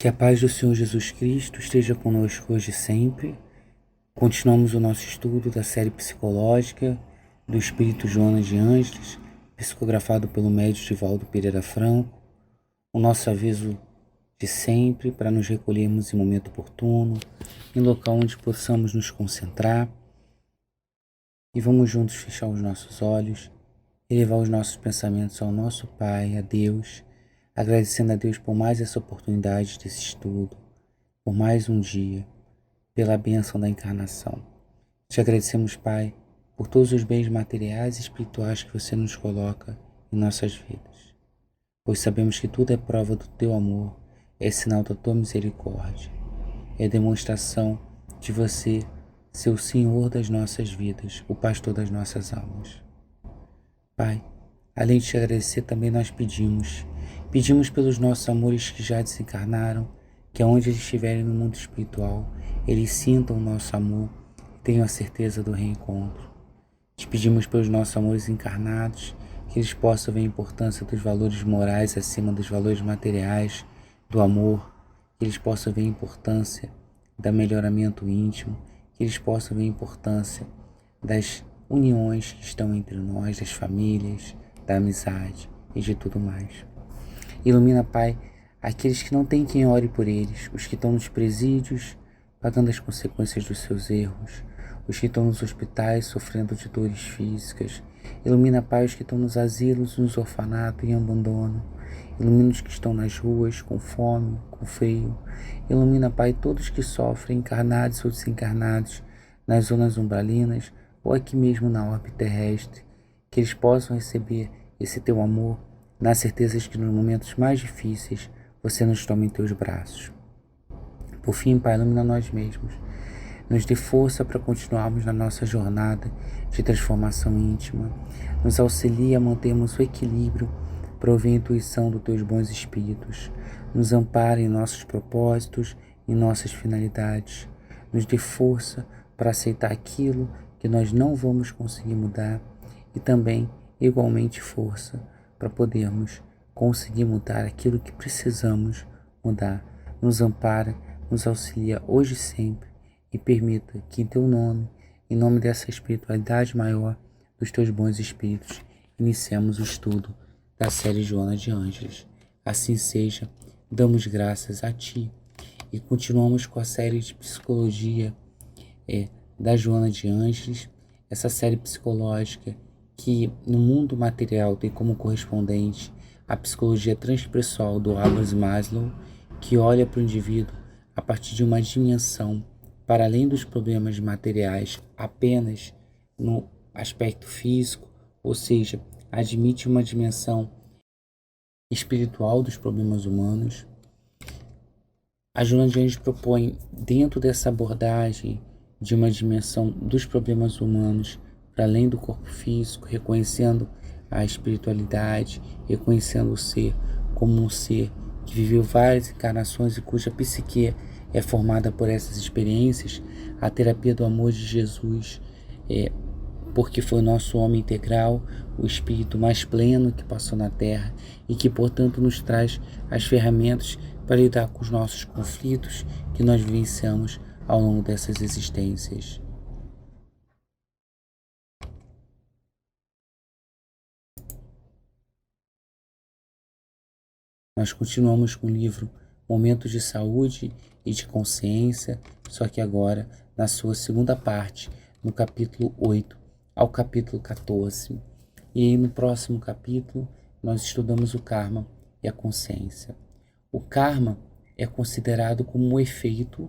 Que a paz do Senhor Jesus Cristo esteja conosco hoje e sempre. Continuamos o nosso estudo da série psicológica do Espírito Joana de Ângeles, psicografado pelo médium Divaldo Pereira Franco. O nosso aviso de sempre para nos recolhermos em momento oportuno, em local onde possamos nos concentrar. E vamos juntos fechar os nossos olhos e levar os nossos pensamentos ao nosso Pai, a Deus, agradecendo a Deus por mais essa oportunidade desse estudo, por mais um dia, pela bênção da encarnação. Te agradecemos, Pai, por todos os bens materiais e espirituais que você nos coloca em nossas vidas, pois sabemos que tudo é prova do teu amor, é sinal da tua misericórdia, é demonstração de você ser o Senhor das nossas vidas, o pastor das nossas almas. Pai, além de te agradecer, também nós pedimos pelos nossos amores que já desencarnaram, que aonde eles estiverem no mundo espiritual, eles sintam o nosso amor e tenham a certeza do reencontro. Te pedimos pelos nossos amores encarnados, que eles possam ver a importância dos valores morais acima dos valores materiais, do amor, que eles possam ver a importância do melhoramento íntimo, que eles possam ver a importância das uniões que estão entre nós, das famílias, da amizade e de tudo mais. Ilumina, Pai, aqueles que não têm quem ore por eles, os que estão nos presídios, pagando as consequências dos seus erros, os que estão nos hospitais sofrendo de dores físicas. Ilumina, Pai, os que estão nos asilos, nos orfanatos em abandono. Ilumina os que estão nas ruas com fome, com frio. Ilumina, Pai, todos que sofrem, encarnados ou desencarnados, nas zonas umbralinas ou aqui mesmo na orbe terrestre, que eles possam receber esse teu amor, na certeza de que nos momentos mais difíceis você nos toma em teus braços. Por fim, Pai, ilumina nós mesmos, nos dê força para continuarmos na nossa jornada de transformação íntima, nos auxilie a mantermos o equilíbrio para ouvir a intuição dos teus bons espíritos, nos ampare em nossos propósitos e nossas finalidades, nos dê força para aceitar aquilo que nós não vamos conseguir mudar e também, igualmente, força para podermos conseguir mudar aquilo que precisamos mudar. Nos ampara, nos auxilia hoje e sempre e permita que em teu nome, em nome dessa espiritualidade maior dos teus bons espíritos, iniciemos o estudo da série Joana de Ângeles. Assim seja, damos graças a Ti e continuamos com a série de psicologia da Joana de Ângeles, essa série psicológica que no mundo material tem como correspondente a psicologia transpessoal do Abraham Maslow, que olha para o indivíduo a partir de uma dimensão para além dos problemas materiais apenas no aspecto físico, ou seja, admite uma dimensão espiritual dos problemas humanos. A Joana de Ângeles propõe, dentro dessa abordagem de uma dimensão dos problemas humanos, para além do corpo físico, reconhecendo a espiritualidade, reconhecendo o ser como um ser que viveu várias encarnações e cuja psique é formada por essas experiências, a terapia do amor de Jesus, porque foi o nosso homem integral, o espírito mais pleno que passou na Terra e que, portanto, nos traz as ferramentas para lidar com os nossos conflitos que nós vivenciamos ao longo dessas existências. Nós continuamos com o livro Momentos de Saúde e de Consciência, só que agora na sua segunda parte, no capítulo 8 ao capítulo 14. E aí no próximo capítulo nós estudamos o karma e a consciência. O karma é considerado como um efeito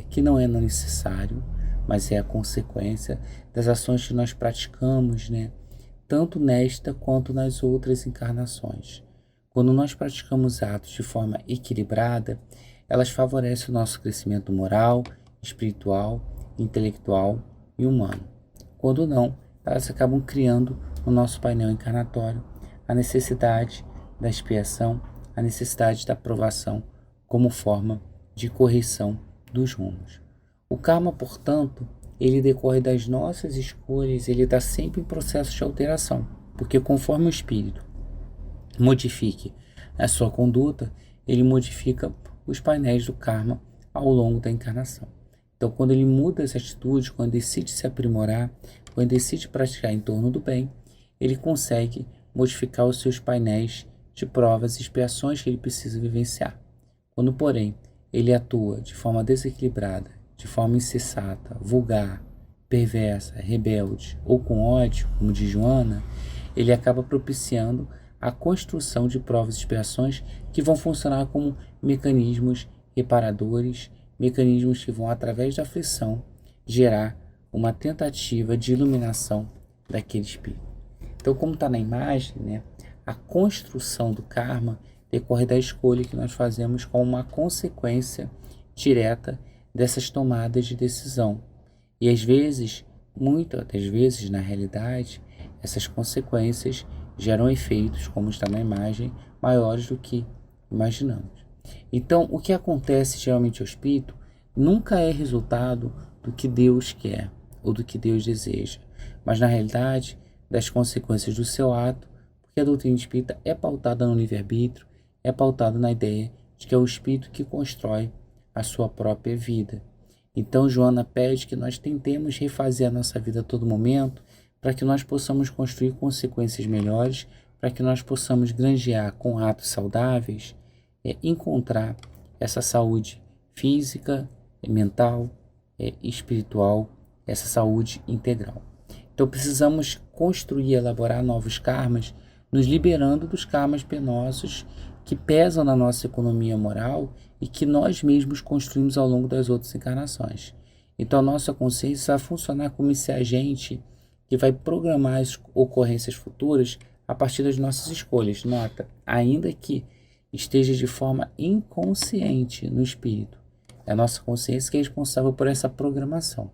que não é necessário, mas é a consequência das ações que nós praticamos, tanto nesta quanto nas outras encarnações. Quando nós praticamos atos de forma equilibrada, elas favorecem o nosso crescimento moral, espiritual, intelectual e humano. Quando não, elas acabam criando no nosso painel encarnatório a necessidade da expiação, a necessidade da aprovação como forma de correção dos rumos. O karma, portanto, ele decorre das nossas escolhas, ele está sempre em processo de alteração, porque conforme o espírito modifique a sua conduta, ele modifica os painéis do karma ao longo da encarnação. Então, quando ele muda essa atitude, quando decide se aprimorar, quando decide praticar em torno do bem, ele consegue modificar os seus painéis de provas e expiações que ele precisa vivenciar. Quando, porém, ele atua de forma desequilibrada, de forma insensata, vulgar, perversa, rebelde ou com ódio, como diz Joana, ele acaba propiciando a construção de provas e expiações que vão funcionar como mecanismos reparadores, mecanismos que vão, através da aflição, gerar uma tentativa de iluminação daquele espírito. Então, como está na imagem, né, a construção do karma decorre da escolha que nós fazemos como uma consequência direta dessas tomadas de decisão. E às vezes, muitas das vezes, na realidade, essas consequências geram efeitos, como está na imagem, maiores do que imaginamos. Então, o que acontece geralmente ao espírito nunca é resultado do que Deus quer ou do que Deus deseja, mas na realidade das consequências do seu ato, porque a doutrina espírita é pautada no livre-arbítrio, é pautada na ideia de que é o espírito que constrói a sua própria vida. Então, Joana pede que nós tentemos refazer a nossa vida a todo momento, para que nós possamos construir consequências melhores, para que nós possamos granjear com atos saudáveis, encontrar essa saúde física, mental, espiritual, essa saúde integral. Então precisamos construir e elaborar novos karmas, nos liberando dos karmas penosos que pesam na nossa economia moral e que nós mesmos construímos ao longo das outras encarnações. Então a nossa consciência vai funcionar como esse agente que vai programar as ocorrências futuras a partir das nossas escolhas. Nota, ainda que esteja de forma inconsciente no espírito. É a nossa consciência que é responsável por essa programação.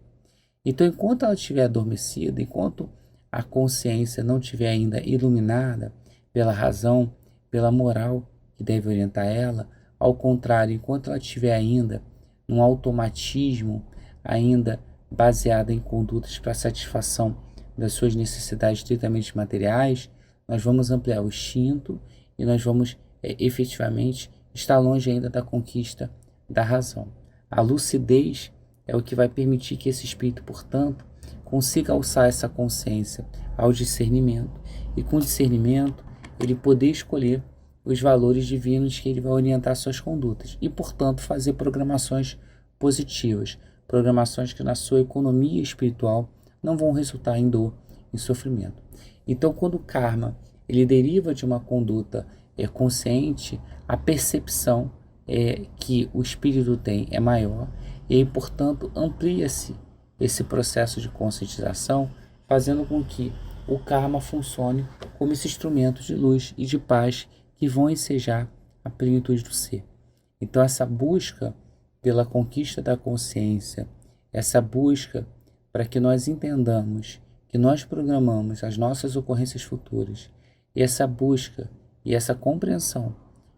Então, enquanto ela estiver adormecida, enquanto a consciência não estiver ainda iluminada pela razão, pela moral que deve orientar ela, ao contrário, enquanto ela estiver ainda num automatismo, ainda baseada em condutas para satisfação das suas necessidades estritamente materiais, nós vamos ampliar o instinto e nós vamos efetivamente estar longe ainda da conquista da razão. A lucidez é o que vai permitir que esse espírito, portanto, consiga alçar essa consciência ao discernimento e com discernimento ele poder escolher os valores divinos que ele vai orientar suas condutas e, portanto, fazer programações positivas, programações que na sua economia espiritual não vão resultar em dor, em sofrimento. Então, quando o karma ele deriva de uma conduta consciente, a percepção que o espírito tem é maior e aí, portanto, amplia-se esse processo de conscientização, fazendo com que o karma funcione como esse instrumento de luz e de paz que vão ensejar a plenitude do ser. Então, essa busca pela conquista da consciência, essa busca para que nós entendamos que nós programamos as nossas ocorrências futuras, e essa busca e essa compreensão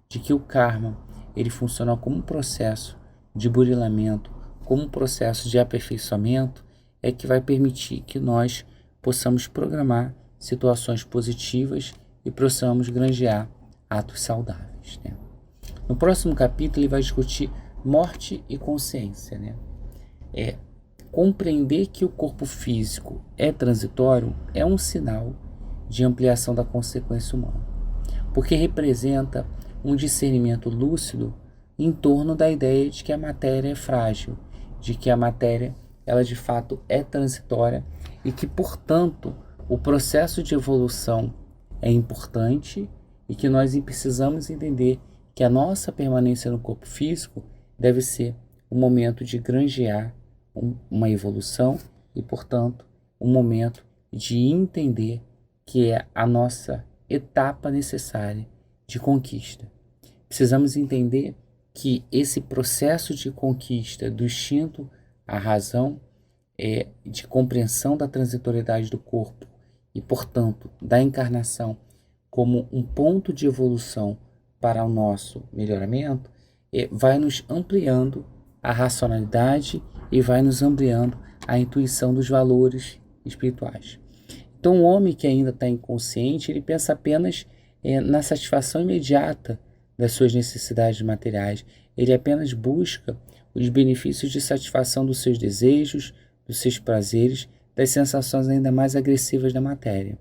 de que o karma ele funciona como um processo de burilamento, como um processo de aperfeiçoamento, é que vai permitir que nós possamos programar situações positivas e possamos granjear atos saudáveis, né? No próximo capítulo ele vai discutir morte e consciência, né? Compreender que o corpo físico é transitório é um sinal de ampliação da consequência humana, porque representa um discernimento lúcido em torno da ideia de que a matéria é frágil, de que a matéria ela de fato é transitória e que, portanto, o processo de evolução é importante e que nós precisamos entender que a nossa permanência no corpo físico deve ser um momento de granjear uma evolução e, portanto, um momento de entender que é a nossa etapa necessária de conquista. Precisamos entender que esse processo de conquista do instinto à razão, de compreensão da transitoriedade do corpo e, portanto, da encarnação como um ponto de evolução para o nosso melhoramento, vai nos ampliando a racionalidade e vai nos ampliando a intuição dos valores espirituais. Então, o homem que ainda está inconsciente, ele pensa apenas na satisfação imediata das suas necessidades materiais. ele apenas busca os benefícios de satisfação dos seus desejos, dos seus prazeres, das sensações ainda mais agressivas da matéria.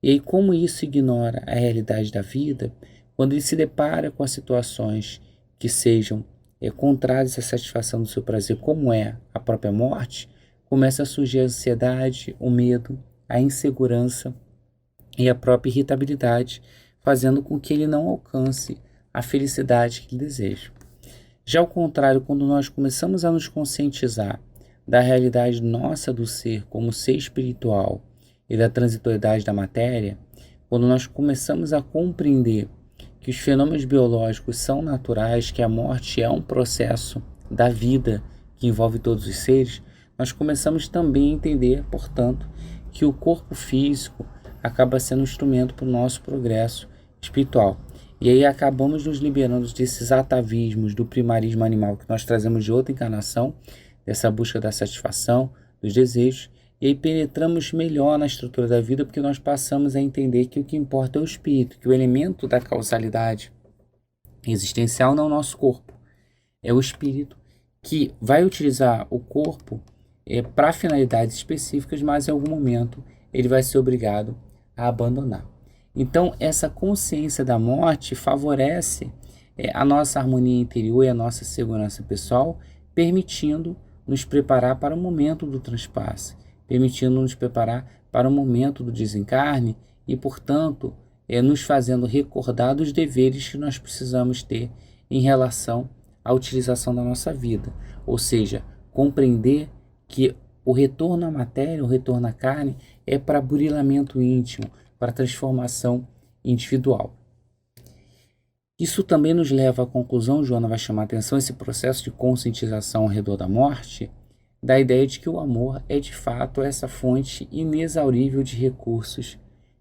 E aí, como isso ignora a realidade da vida, quando ele se depara com as situações que sejam contrárias à satisfação do seu prazer, como é a própria morte, começa a surgir a ansiedade, o medo, a insegurança e a própria irritabilidade, fazendo com que ele não alcance a felicidade que ele deseja. Já ao contrário, quando nós começamos a nos conscientizar da realidade nossa do ser como ser espiritual e da transitoriedade da matéria, quando nós começamos a compreender que os fenômenos biológicos são naturais, que a morte é um processo da vida que envolve todos os seres, nós começamos também a entender, portanto, que o corpo físico acaba sendo um instrumento para o nosso progresso espiritual. E aí acabamos nos liberando desses atavismos do primarismo animal que nós trazemos de outra encarnação, dessa busca da satisfação, dos desejos, e aí penetramos melhor na estrutura da vida, porque nós passamos a entender que o que importa é o espírito, que o elemento da causalidade existencial não é o nosso corpo, é o espírito que vai utilizar o corpo para finalidades específicas, mas em algum momento ele vai ser obrigado a abandonar. Então, essa consciência da morte favorece a nossa harmonia interior e a nossa segurança pessoal, permitindo nos preparar para o momento do transpasse, permitindo nos preparar para o momento do desencarne e, portanto, nos fazendo recordar dos deveres que nós precisamos ter em relação à utilização da nossa vida. Ou seja, compreender que o retorno à matéria, o retorno à carne, é para burilamento íntimo, para transformação individual. Isso também nos leva à conclusão, Joana vai chamar a atenção, esse processo de conscientização ao redor da morte, da ideia de que o amor é de fato essa fonte inexaurível de recursos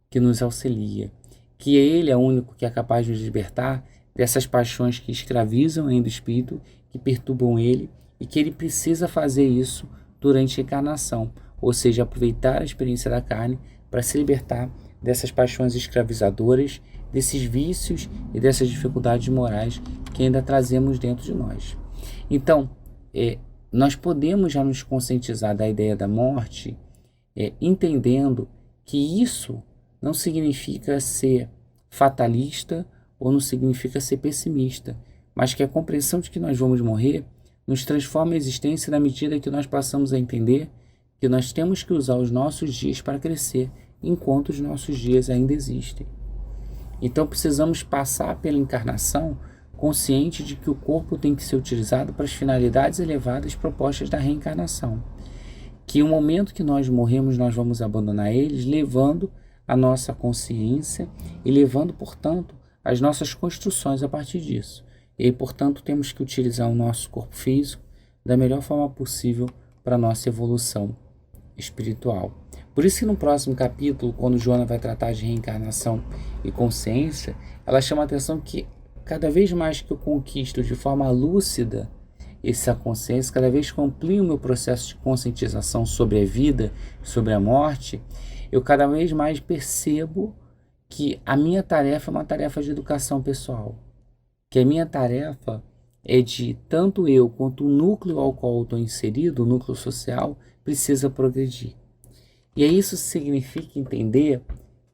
que nos auxilia, que ele é o único que é capaz de nos libertar dessas paixões que escravizam ainda o espírito, que perturbam ele, e que ele precisa fazer isso durante a encarnação, ou seja, aproveitar a experiência da carne para se libertar dessas paixões escravizadoras, desses vícios e dessas dificuldades morais que ainda trazemos dentro de nós. Então, nós podemos já nos conscientizar da ideia da morte, entendendo que isso não significa ser fatalista ou não significa ser pessimista, mas que a compreensão de que nós vamos morrer nos transforma a existência na medida que nós passamos a entender que nós temos que usar os nossos dias para crescer, enquanto os nossos dias ainda existem. Então precisamos passar pela encarnação consciente de que o corpo tem que ser utilizado para as finalidades elevadas propostas da reencarnação. Que o momento que nós morremos, nós vamos abandonar eles, levando a nossa consciência e levando, portanto, as nossas construções a partir disso. E, portanto, temos que utilizar o nosso corpo físico da melhor forma possível para a nossa evolução espiritual. Por isso que no próximo capítulo, quando Joana vai tratar de reencarnação e consciência, ela chama a atenção que cada vez mais que eu conquisto de forma lúcida essa consciência, cada vez que eu amplio o meu processo de conscientização sobre a vida, sobre a morte, eu cada vez mais percebo que a minha tarefa é uma tarefa de educação pessoal, que a minha tarefa é de tanto eu quanto o núcleo ao qual eu estou inserido, o núcleo social, precisa progredir. E aí isso significa entender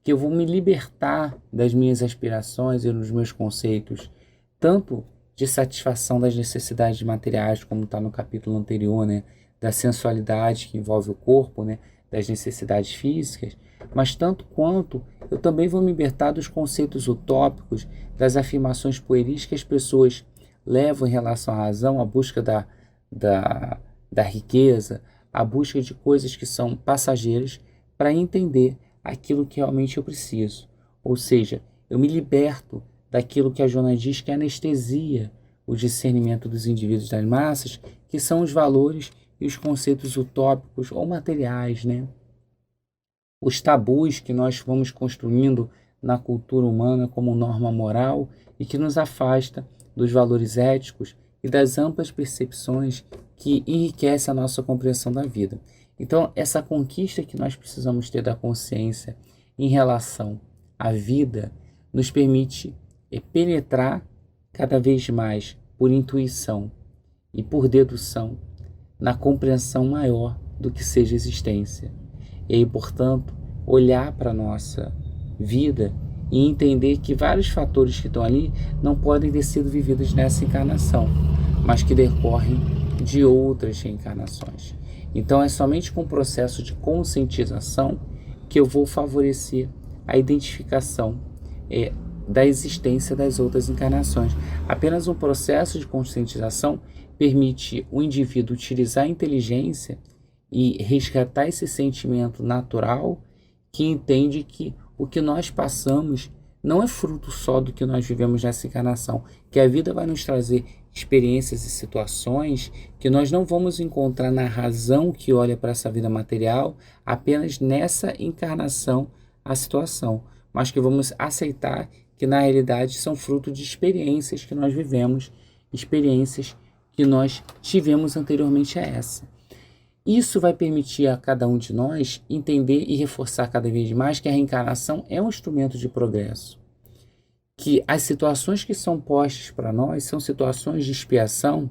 que eu vou me libertar das minhas aspirações e dos meus conceitos, tanto de satisfação das necessidades materiais, como está no capítulo anterior, né, da sensualidade que envolve o corpo, né, das necessidades físicas, mas tanto quanto eu também vou me libertar dos conceitos utópicos, das afirmações pueris que as pessoas levam em relação à razão, à busca da riqueza, a busca de coisas que são passageiras para entender aquilo que realmente eu preciso. Ou seja, eu me liberto daquilo que a Joana diz que anestesia o discernimento dos indivíduos das massas, que são os valores e os conceitos utópicos ou materiais, né? Os tabus que nós vamos construindo na cultura humana como norma moral e que nos afasta dos valores éticos e das amplas percepções que enriquece a nossa compreensão da vida. Então, essa conquista que nós precisamos ter da consciência em relação à vida nos permite penetrar cada vez mais por intuição e por dedução, na compreensão maior do que seja existência. E aí, portanto, olhar para a nossa vida e entender que vários fatores que estão ali não podem ter sido vividos nessa encarnação, mas que decorrem de outras reencarnações. Então é somente com o processo de conscientização que eu vou favorecer a identificação da existência das outras encarnações. Apenas um processo de conscientização permite o indivíduo utilizar a inteligência e resgatar esse sentimento natural que entende que o que nós passamos não é fruto só do que nós vivemos nessa encarnação, que a vida vai nos trazer experiências e situações que nós não vamos encontrar na razão que olha para essa vida material, apenas nessa encarnação a situação, mas que vamos aceitar que na realidade são fruto de experiências que nós vivemos, experiências que nós tivemos anteriormente a essa. Isso vai permitir a cada um de nós entender e reforçar cada vez mais que a reencarnação é um instrumento de progresso. Que as situações que são postas para nós são situações de expiação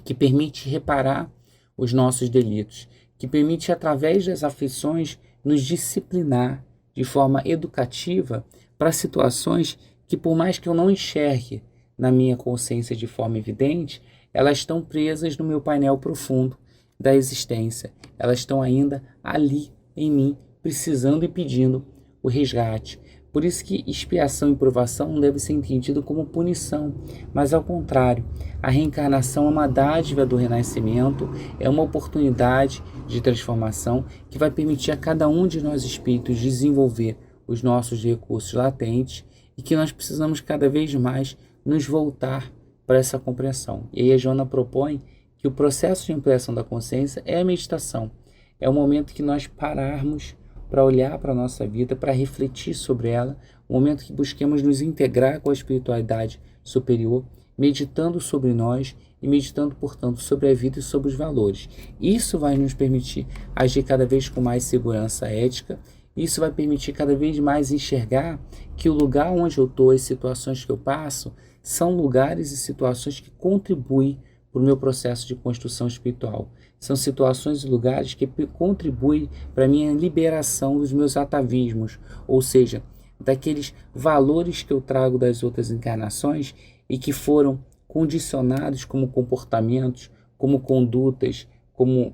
que permite reparar os nossos delitos, que permite, através das aflições, nos disciplinar de forma educativa para situações que, por mais que eu não enxergue na minha consciência de forma evidente, elas estão presas no meu painel profundo da existência. Elas estão ainda ali em mim, precisando e pedindo o resgate. Por isso que expiação e provação não deve ser entendido como punição, mas ao contrário, a reencarnação é uma dádiva do renascimento, é uma oportunidade de transformação que vai permitir a cada um de nós espíritos desenvolver os nossos recursos latentes e que nós precisamos cada vez mais nos voltar para essa compreensão. E aí a Joana propõe que o processo de ampliação da consciência é a meditação. É o momento que nós pararmos para olhar para a nossa vida, para refletir sobre ela, o momento que busquemos nos integrar com a espiritualidade superior, meditando sobre nós e meditando, portanto, sobre a vida e sobre os valores. Isso vai nos permitir agir cada vez com mais segurança ética. Isso vai permitir cada vez mais enxergar que o lugar onde eu estou, as situações que eu passo, são lugares e situações que contribuem para o meu processo de construção espiritual. São situações e lugares que contribuem para a minha liberação dos meus atavismos, ou seja, daqueles valores que eu trago das outras encarnações e que foram condicionados como comportamentos, como condutas, como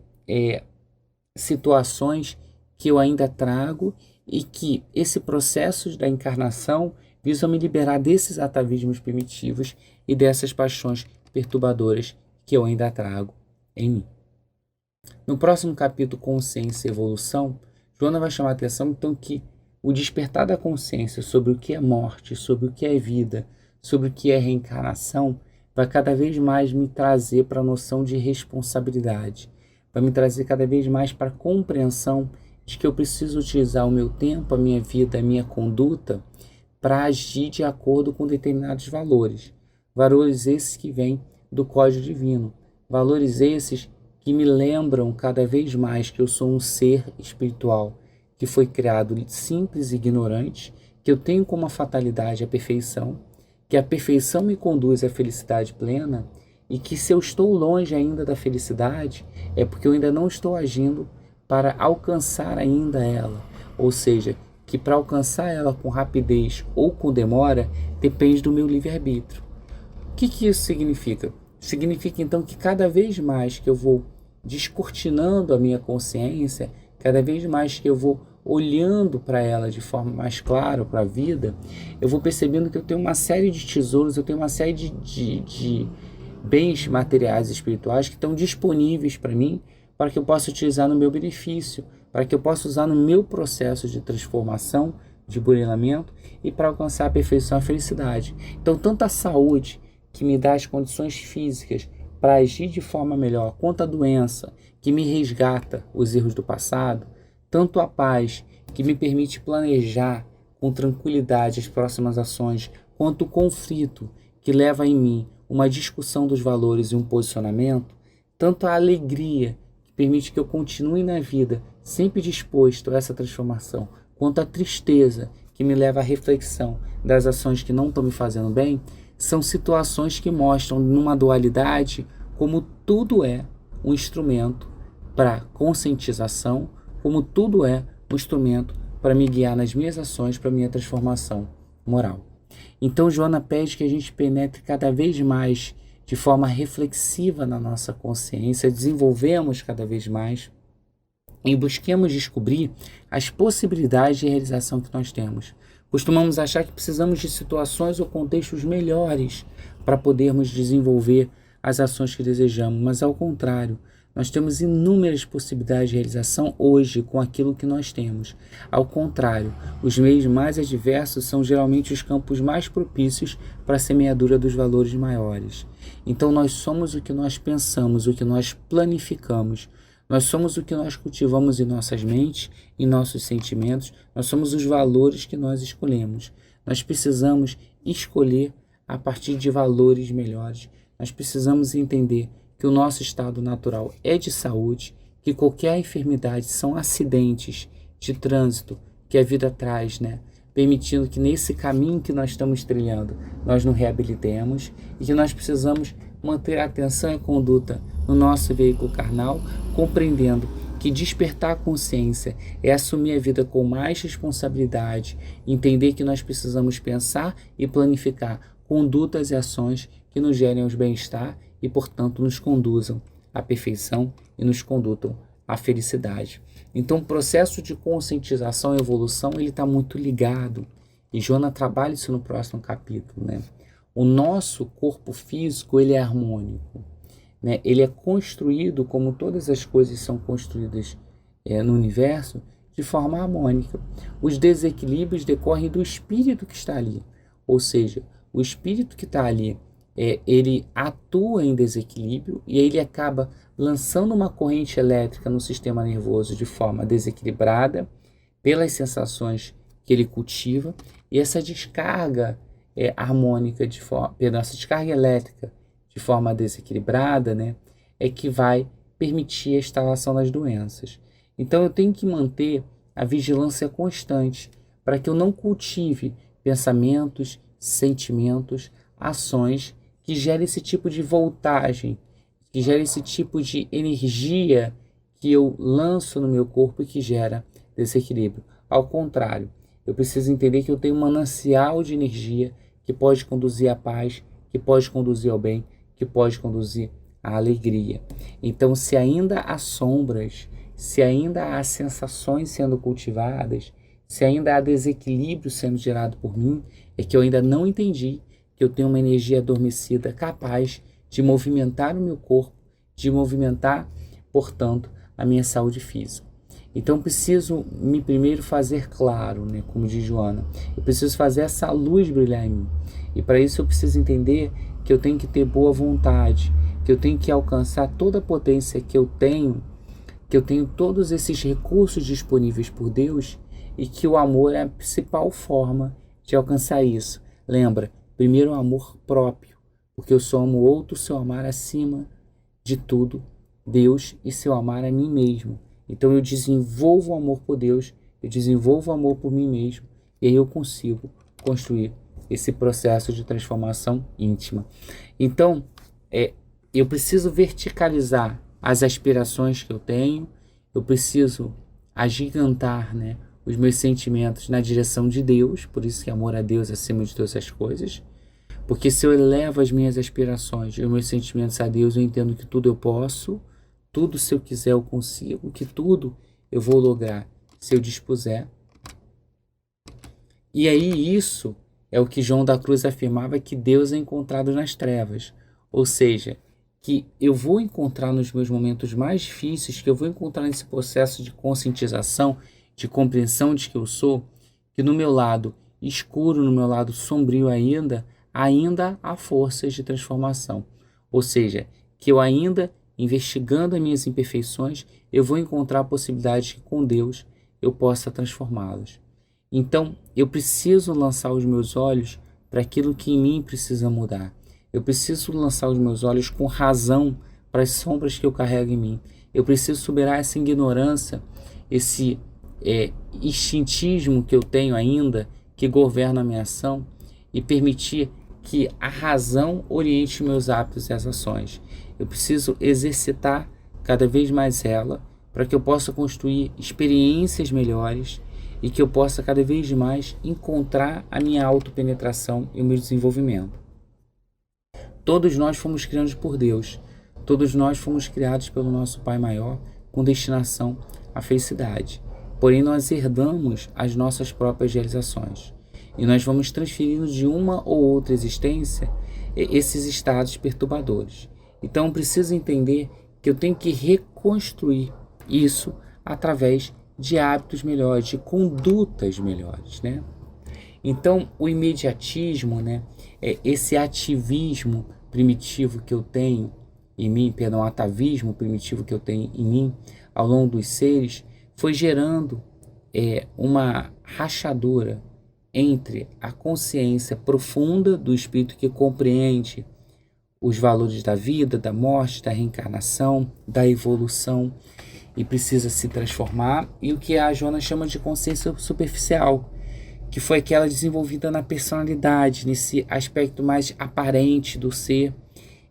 situações que eu ainda trago e que esse processo da encarnação visa me liberar desses atavismos primitivos e dessas paixões perturbadoras que eu ainda trago em mim. No próximo capítulo, Consciência e Evolução, Joana vai chamar a atenção então que o despertar da consciência sobre o que é morte, sobre o que é vida, sobre o que é reencarnação, vai cada vez mais me trazer para a noção de responsabilidade, vai me trazer cada vez mais para a compreensão de que eu preciso utilizar o meu tempo, a minha vida, a minha conduta para agir de acordo com determinados valores. Valores esses que vêm do Código Divino. Valores esses que me lembram cada vez mais que eu sou um ser espiritual, que foi criado simples e ignorante, que eu tenho como fatalidade a perfeição, que a perfeição me conduz à felicidade plena e que se eu estou longe ainda da felicidade é porque eu ainda não estou agindo para alcançar ainda ela. Ou seja, que para alcançar ela com rapidez ou com demora depende do meu livre-arbítrio. O que isso significa? Significa então que cada vez mais que eu vou descortinando a minha consciência, cada vez mais que eu vou olhando para ela de forma mais clara, para a vida, eu vou percebendo que eu tenho uma série de tesouros, eu tenho uma série de bens materiais e espirituais que estão disponíveis para mim, para que eu possa utilizar no meu benefício, para que eu possa usar no meu processo de transformação, de burilamento e para alcançar a perfeição e a felicidade. Então, tanto a saúde, que me dá as condições físicas para agir de forma melhor, quanto a doença, que me resgata os erros do passado, tanto a paz, que me permite planejar com tranquilidade as próximas ações, quanto o conflito, que leva em mim uma discussão dos valores e um posicionamento, tanto a alegria, que permite que eu continue na vida sempre disposto a essa transformação, quanto a tristeza, que me leva à reflexão das ações que não estão me fazendo bem, são situações que mostram numa dualidade como tudo é um instrumento para conscientização, como tudo é um instrumento para me guiar nas minhas ações, para minha transformação moral. Então Joana pede que a gente penetre cada vez mais de forma reflexiva na nossa consciência, desenvolvemos cada vez mais e busquemos descobrir as possibilidades de realização que nós temos. Costumamos achar que precisamos de situações ou contextos melhores para podermos desenvolver as ações que desejamos, mas ao contrário, nós temos inúmeras possibilidades de realização hoje com aquilo que nós temos. Ao contrário, os meios mais adversos são geralmente os campos mais propícios para a semeadura dos valores maiores. Então nós somos o que nós pensamos, o que nós planificamos. Nós somos o que nós cultivamos em nossas mentes, em nossos sentimentos. Nós somos os valores que nós escolhemos. Nós precisamos escolher a partir de valores melhores. Nós precisamos entender que o nosso estado natural é de saúde, que qualquer enfermidade são acidentes de trânsito que a vida traz, permitindo que nesse caminho que nós estamos trilhando, nós nos reabilitemos e que nós precisamos manter a atenção e a conduta no nosso veículo carnal, compreendendo que despertar a consciência é assumir a vida com mais responsabilidade, entender que nós precisamos pensar e planificar condutas e ações que nos gerem o bem-estar e, portanto, nos conduzam à perfeição e nos conduzam à felicidade. Então, o processo de conscientização e evolução ele está muito ligado, e Joana trabalha isso no próximo capítulo. O nosso corpo físico ele é harmônico, ele é construído, como todas as coisas são construídas no universo, de forma harmônica. Os desequilíbrios decorrem do espírito que está ali, ou seja, o espírito que está ali ele atua em desequilíbrio e ele acaba lançando uma corrente elétrica no sistema nervoso de forma desequilibrada pelas sensações que ele cultiva, e essa descarga harmônica, essa descarga elétrica de forma desequilibrada, é que vai permitir a instalação das doenças. Então eu tenho que manter a vigilância constante para que eu não cultive pensamentos, sentimentos, ações que gerem esse tipo de voltagem, que gerem esse tipo de energia que eu lanço no meu corpo e que gera desequilíbrio. Ao contrário, eu preciso entender que eu tenho um manancial de energia que pode conduzir à paz, que pode conduzir ao bem, que pode conduzir à alegria. Então, se ainda há sombras, se ainda há sensações sendo cultivadas, se ainda há desequilíbrio sendo gerado por mim, é que eu ainda não entendi que eu tenho uma energia adormecida capaz de movimentar o meu corpo, de movimentar, portanto, a minha saúde física. Então, preciso me primeiro fazer claro, como diz Joana. Eu preciso fazer essa luz brilhar em mim. E para isso eu preciso entender que eu tenho que ter boa vontade, que eu tenho que alcançar toda a potência que eu tenho todos esses recursos disponíveis por Deus e que o amor é a principal forma de alcançar isso. Lembra? Primeiro o amor próprio, porque eu só amo outro se eu amar acima de tudo Deus e se eu amar a mim mesmo. Então eu desenvolvo o amor por Deus, eu desenvolvo o amor por mim mesmo, e aí eu consigo construir esse processo de transformação íntima. Então, eu preciso verticalizar as aspirações que eu tenho, eu preciso agigantar, os meus sentimentos na direção de Deus, por isso que amor a Deus acima de todas as coisas, porque se eu elevo as minhas aspirações e os meus sentimentos a Deus, eu entendo que tudo eu posso, tudo se eu quiser eu consigo, que tudo eu vou lograr se eu dispuser. E aí isso é o que João da Cruz afirmava, que Deus é encontrado nas trevas, ou seja, que eu vou encontrar nos meus momentos mais difíceis, que eu vou encontrar nesse processo de conscientização, de compreensão de que eu sou, que no meu lado escuro, no meu lado sombrio ainda há forças de transformação. Ou seja, que eu ainda, investigando as minhas imperfeições, eu vou encontrar a possibilidade que com Deus eu possa transformá-las. Então, eu preciso lançar os meus olhos para aquilo que em mim precisa mudar. Eu preciso lançar os meus olhos com razão para as sombras que eu carrego em mim. Eu preciso superar essa ignorância, esse instintismo que eu tenho ainda, que governa a minha ação, e permitir que a razão oriente meus hábitos e as ações. Eu preciso exercitar cada vez mais ela para que eu possa construir experiências melhores e que eu possa cada vez mais encontrar a minha autopenetração e o meu desenvolvimento. Todos nós fomos criados por Deus. Todos nós fomos criados pelo nosso Pai Maior com destinação à felicidade. Porém, nós herdamos as nossas próprias realizações. E nós vamos transferindo de uma ou outra existência esses estados perturbadores. Então, preciso entender que eu tenho que reconstruir isso através de hábitos melhores, de condutas melhores, né? Então, o imediatismo, né, esse ativismo primitivo que eu tenho em mim, perdão, atavismo primitivo que eu tenho em mim ao longo dos seres, foi gerando uma rachadura entre a consciência profunda do espírito que compreende os valores da vida, da morte, da reencarnação, da evolução e precisa se transformar, e o que a Joana chama de consciência superficial, que foi aquela desenvolvida na personalidade, nesse aspecto mais aparente do ser,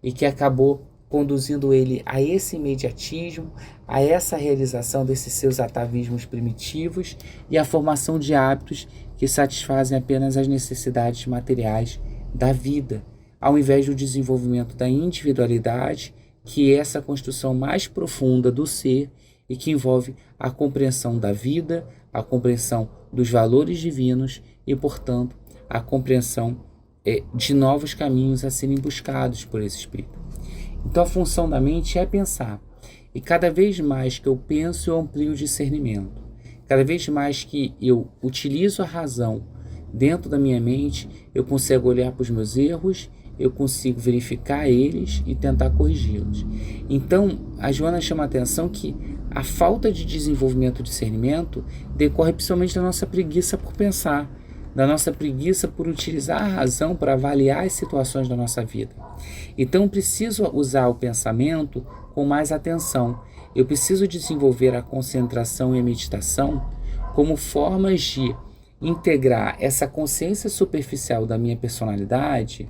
e que acabou conduzindo ele a esse imediatismo, a essa realização desses seus atavismos primitivos e a formação de hábitos que satisfazem apenas as necessidades materiais da vida, ao invés do desenvolvimento da individualidade, que é essa construção mais profunda do ser e que envolve a compreensão da vida, a compreensão dos valores divinos e, portanto, a compreensão de novos caminhos a serem buscados por esse espírito. Então, a função da mente é pensar. E cada vez mais que eu penso, eu amplio o discernimento. Cada vez mais que eu utilizo a razão dentro da minha mente, eu consigo olhar para os meus erros, eu consigo verificar eles e tentar corrigi-los. Então, a Joana chama a atenção que a falta de desenvolvimento de discernimento decorre principalmente da nossa preguiça por pensar, da nossa preguiça por utilizar a razão para avaliar as situações da nossa vida. Então, preciso usar o pensamento com mais atenção. Eu preciso desenvolver a concentração e a meditação como formas de integrar essa consciência superficial da minha personalidade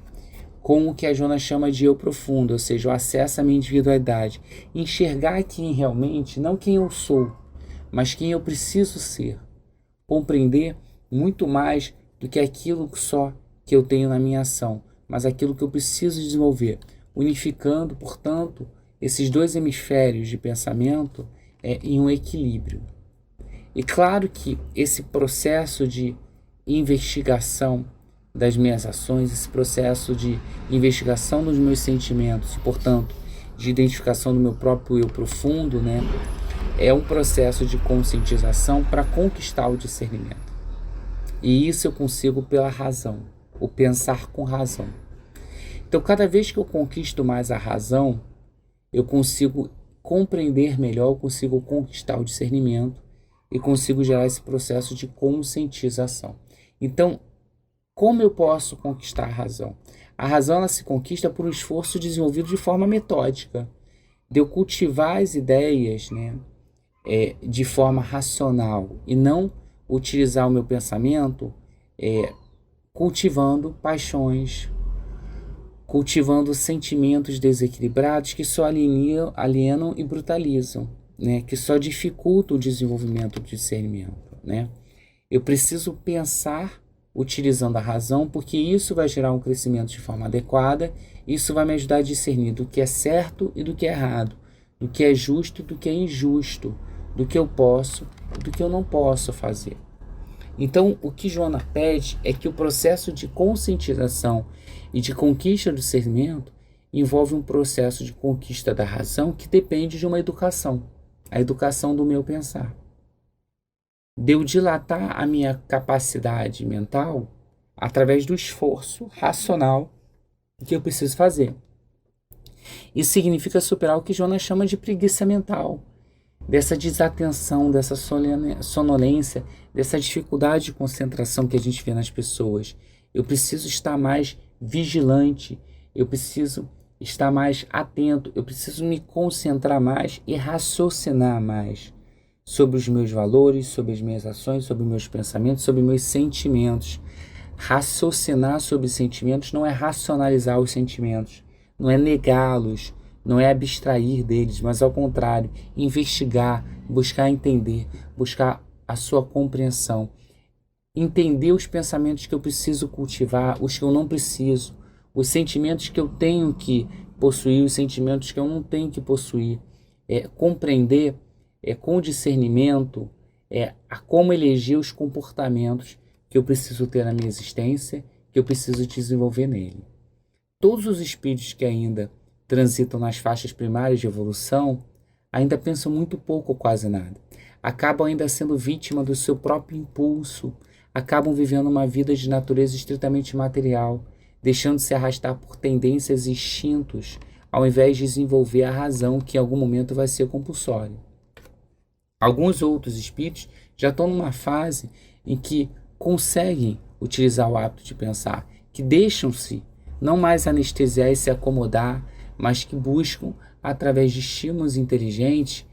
com o que a Joana chama de eu profundo, ou seja, o acesso à minha individualidade. Enxergar quem realmente, não quem eu sou, mas quem eu preciso ser. Compreender muito mais do que aquilo só que eu tenho na minha ação, mas aquilo que eu preciso desenvolver, unificando, portanto, esses dois hemisférios de pensamento em um equilíbrio. E claro que esse processo de investigação das minhas ações, esse processo de investigação dos meus sentimentos e, portanto, de identificação do meu próprio eu profundo, né, é um processo de conscientização para conquistar o discernimento. E isso eu consigo pela razão, o pensar com razão. Então, cada vez que eu conquisto mais a razão, eu consigo compreender melhor, eu consigo conquistar o discernimento e consigo gerar esse processo de conscientização. Então, como eu posso conquistar a razão? A razão ela se conquista por um esforço desenvolvido de forma metódica, de eu cultivar as ideias, né, de forma racional e não utilizar o meu pensamento cultivando paixões, cultivando sentimentos desequilibrados que só alienam e brutalizam, né, que só dificultam o desenvolvimento do discernimento, né? Eu preciso pensar utilizando a razão, porque isso vai gerar um crescimento de forma adequada, isso vai me ajudar a discernir do que é certo e do que é errado, do que é justo e do que é injusto, do que eu posso e do que eu não posso fazer. Então, o que Joana pede é que o processo de conscientização e de conquista do discernimento envolve um processo de conquista da razão que depende de uma educação, a educação do meu pensar. De eu dilatar a minha capacidade mental através do esforço racional que eu preciso fazer. Isso significa superar o que Joana chama de preguiça mental, dessa desatenção, dessa sonolência, dessa dificuldade de concentração que a gente vê nas pessoas. Eu preciso estar mais vigilante, eu preciso estar mais atento, eu preciso me concentrar mais e raciocinar mais sobre os meus valores, sobre as minhas ações, sobre os meus pensamentos, sobre os meus sentimentos. Raciocinar sobre sentimentos não é racionalizar os sentimentos, não é negá-los, não é abstrair deles, mas ao contrário, investigar, buscar entender, buscar a sua compreensão, entender os pensamentos que eu preciso cultivar, os que eu não preciso, os sentimentos que eu tenho que possuir, os sentimentos que eu não tenho que possuir, compreender com discernimento a como eleger os comportamentos que eu preciso ter na minha existência, que eu preciso desenvolver nele. Todos os espíritos que ainda transitam nas faixas primárias de evolução ainda pensam muito pouco ou quase nada. Acabam ainda sendo vítima do seu próprio impulso, acabam vivendo uma vida de natureza estritamente material, deixando-se arrastar por tendências e instintos, ao invés de desenvolver a razão que em algum momento vai ser compulsória. Alguns outros espíritos já estão numa fase em que conseguem utilizar o hábito de pensar, que deixam-se não mais anestesiar e se acomodar, mas que buscam, através de estímulos inteligentes,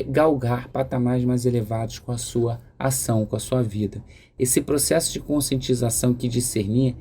galgar patamares mais elevados com a sua ação, com a sua vida. Esse processo de conscientização que discerne,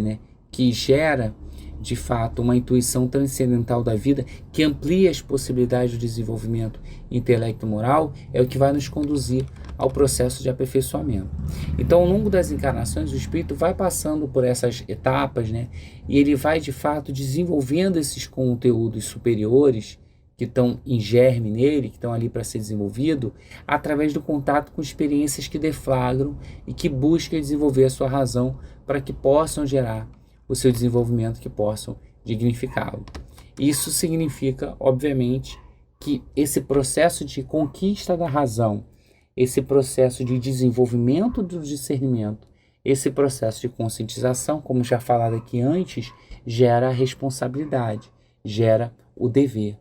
né, que gera, de fato, uma intuição transcendental da vida, que amplia as possibilidades do desenvolvimento intelecto-moral, é o que vai nos conduzir ao processo de aperfeiçoamento. Então, ao longo das encarnações, o espírito vai passando por essas etapas, né, e ele vai, de fato, desenvolvendo esses conteúdos superiores que estão em germe nele, que estão ali para ser desenvolvido, através do contato com experiências que deflagram e que buscam desenvolver a sua razão para que possam gerar o seu desenvolvimento, que possam dignificá-lo. Isso significa, obviamente, que esse processo de conquista da razão, esse processo de desenvolvimento do discernimento, esse processo de conscientização, como já falado aqui antes, gera a responsabilidade, gera o dever.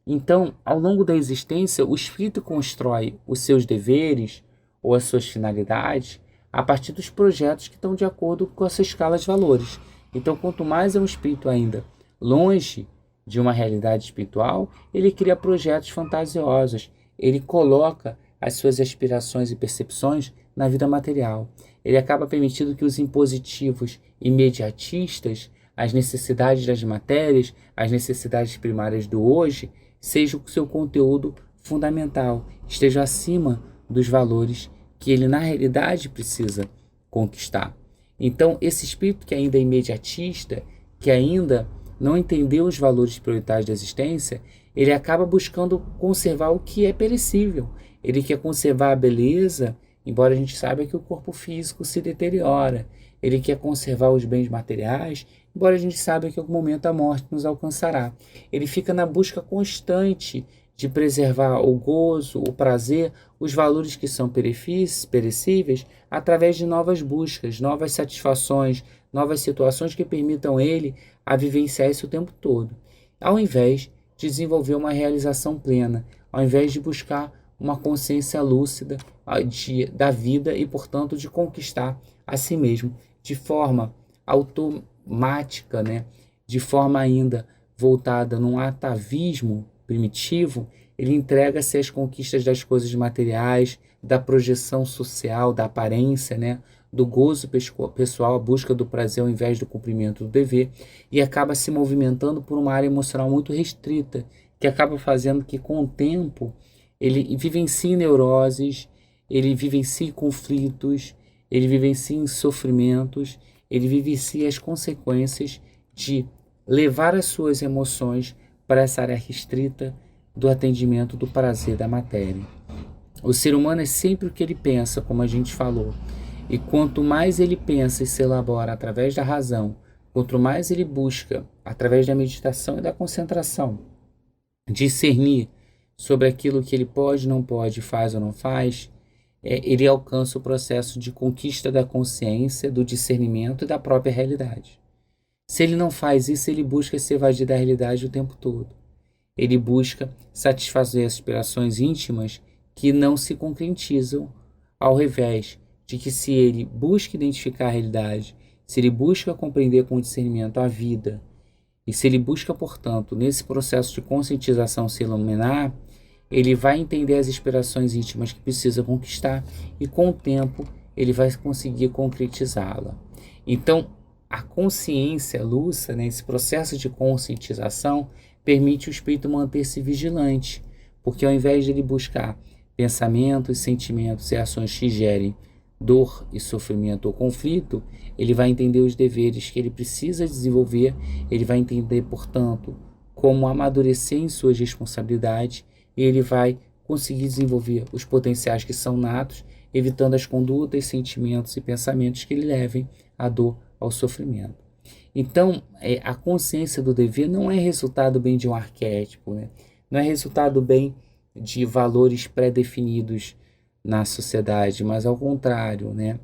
Então, ao longo da existência, o espírito constrói os seus deveres ou as suas finalidades a partir dos projetos que estão de acordo com a sua escala de valores. Então, quanto mais é um espírito ainda longe de uma realidade espiritual, ele cria projetos fantasiosos, ele coloca as suas aspirações e percepções na vida material. Ele acaba permitindo que os impositivos imediatistas, as necessidades das matérias, as necessidades primárias do hoje, seja o seu conteúdo fundamental, esteja acima dos valores que ele na realidade precisa conquistar. Então, esse espírito que ainda é imediatista, que ainda não entendeu os valores prioritários da existência, ele acaba buscando conservar o que é perecível. Ele quer conservar a beleza, embora a gente saiba que o corpo físico se deteriora. Ele quer conservar os bens materiais, embora a gente saiba que em algum momento a morte nos alcançará. Ele fica na busca constante de preservar o gozo, o prazer, os valores que são perecíveis, através de novas buscas, novas satisfações, novas situações que permitam ele a vivenciar isso o tempo todo, ao invés de desenvolver uma realização plena, ao invés de buscar uma consciência lúcida da vida e, portanto, de conquistar a si mesmo de forma automática, né? De forma ainda voltada num atavismo primitivo. Ele entrega-se às conquistas das coisas materiais, da projeção social, da aparência, né? Do gozo pessoal, a busca do prazer ao invés do cumprimento do dever, e acaba se movimentando por uma área emocional muito restrita, que acaba fazendo que, com o tempo, ele vivencie neuroses, ele vivencie conflitos, ele vivencie sofrimentos, ele vivencie as consequências de levar as suas emoções para essa área restrita do atendimento do prazer da matéria. O ser humano é sempre o que ele pensa, como a gente falou. E quanto mais ele pensa e se elabora através da razão, quanto mais ele busca, através da meditação e da concentração, discernir sobre aquilo que ele pode, não pode, faz ou não faz, ele alcança o processo de conquista da consciência, do discernimento e da própria realidade. Se ele não faz isso, ele busca se evadir da realidade o tempo todo. Ele busca satisfazer aspirações íntimas que não se concretizam, ao invés de que, se ele busca identificar a realidade, se ele busca compreender com discernimento a vida, e se ele busca, portanto, nesse processo de conscientização se iluminar, ele vai entender as aspirações íntimas que precisa conquistar, e com o tempo ele vai conseguir concretizá-la. Então, a consciência lúcida, né, esse processo de conscientização, permite o espírito manter-se vigilante, porque ao invés de ele buscar pensamentos, sentimentos e ações que gerem dor e sofrimento ou conflito, ele vai entender os deveres que ele precisa desenvolver, ele vai entender, portanto, como amadurecer em suas responsabilidades, e ele vai conseguir desenvolver os potenciais que são natos, evitando as condutas, sentimentos e pensamentos que lhe levem à dor, ao sofrimento. Então, a consciência do dever não é resultado bem de um arquétipo, né? Não é resultado bem de valores pré-definidos na sociedade, mas ao contrário, né?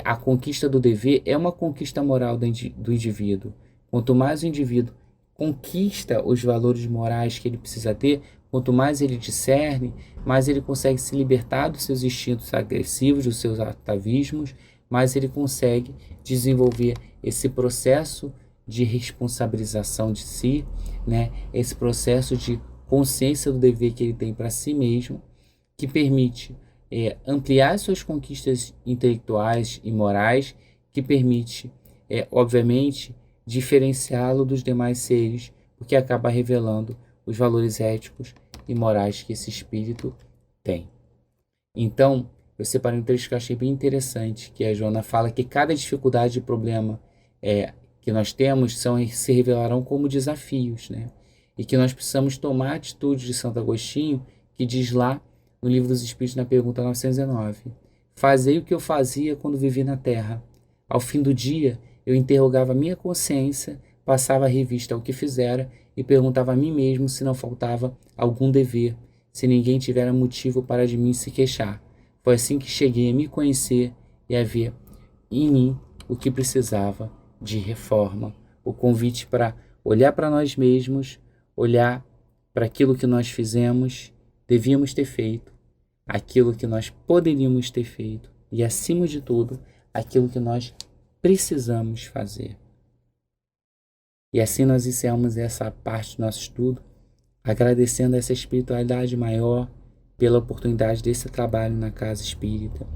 A conquista do dever é uma conquista moral do indivíduo. Quanto mais o indivíduo conquista os valores morais que ele precisa ter, quanto mais ele discerne, mais ele consegue se libertar dos seus instintos agressivos, dos seus atavismos, mais ele consegue desenvolver esse processo de responsabilização de si, né? Esse processo de consciência do dever que ele tem para si mesmo, que permite ampliar suas conquistas intelectuais e morais, que permite, obviamente, diferenciá-lo dos demais seres, porque acaba revelando os valores éticos e morais que esse espírito tem. Então, eu separei um trecho que eu achei bem interessante, que a Joana fala que cada dificuldade e problema que nós temos se revelarão como desafios, né? E que nós precisamos tomar a atitude de Santo Agostinho, que diz lá no Livro dos Espíritos, na pergunta 909, fazei o que eu fazia quando vivi na terra. Ao fim do dia, eu interrogava minha consciência, passava a revista ao que fizera e perguntava a mim mesmo se não faltava algum dever, se ninguém tivera motivo para de mim se queixar. Foi assim que cheguei a me conhecer e a ver em mim o que precisava de reforma. O convite para olhar para nós mesmos, olhar para aquilo que nós fizemos, devíamos ter feito, aquilo que nós poderíamos ter feito e, acima de tudo, aquilo que nós precisamos fazer. E assim nós encerramos essa parte do nosso estudo, agradecendo essa espiritualidade maior pela oportunidade desse trabalho na Casa Espírita,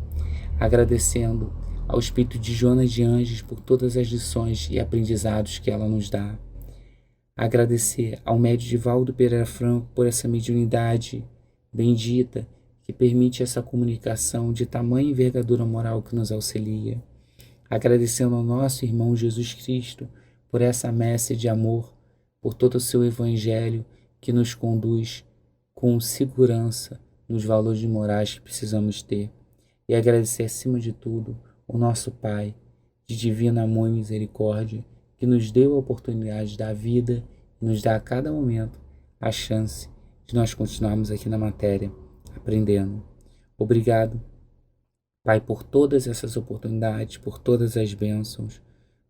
agradecendo ao Espírito de Joana de Ângeles por todas as lições e aprendizados que ela nos dá, agradecer ao médium Divaldo Pereira Franco por essa mediunidade bendita que permite essa comunicação de tamanha envergadura moral que nos auxilia, agradecendo ao nosso irmão Jesus Cristo por essa messe de amor, por todo o seu evangelho que nos conduz com segurança nos valores morais que precisamos ter, e agradecer acima de tudo o nosso Pai de divino amor e misericórdia, que nos deu a oportunidade da vida e nos dá a cada momento a chance de nós continuarmos aqui na matéria, aprendendo. Obrigado, Pai, por todas essas oportunidades, por todas as bênçãos,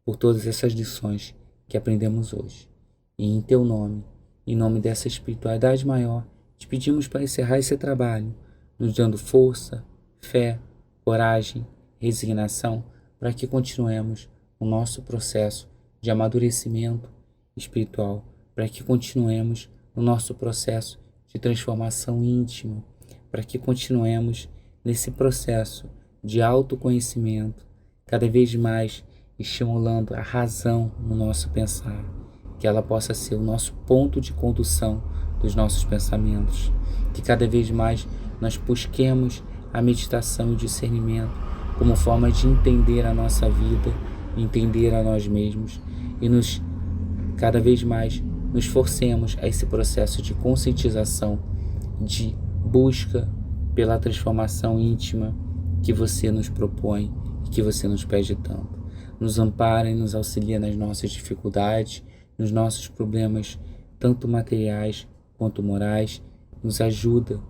por todas essas lições que aprendemos hoje. E em Teu nome, em nome dessa espiritualidade maior, te pedimos para encerrar esse trabalho, nos dando força, fé, coragem, resignação, para que continuemos o nosso processo de amadurecimento espiritual, para que continuemos o nosso processo de transformação íntima, para que continuemos nesse processo de autoconhecimento, cada vez mais estimulando a razão no nosso pensar, que ela possa ser o nosso ponto de condução dos nossos pensamentos, que cada vez mais nós busquemos a meditação e o discernimento como forma de entender a nossa vida, entender a nós mesmos e cada vez mais nos forcemos a esse processo de conscientização, de busca pela transformação íntima que você nos propõe e que você nos pede tanto. Nos ampara e nos auxilia nas nossas dificuldades, nos nossos problemas, tanto materiais quanto morais, nos ajuda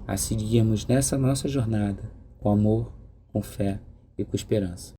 a seguirmos nessa nossa jornada com amor, com fé e com esperança.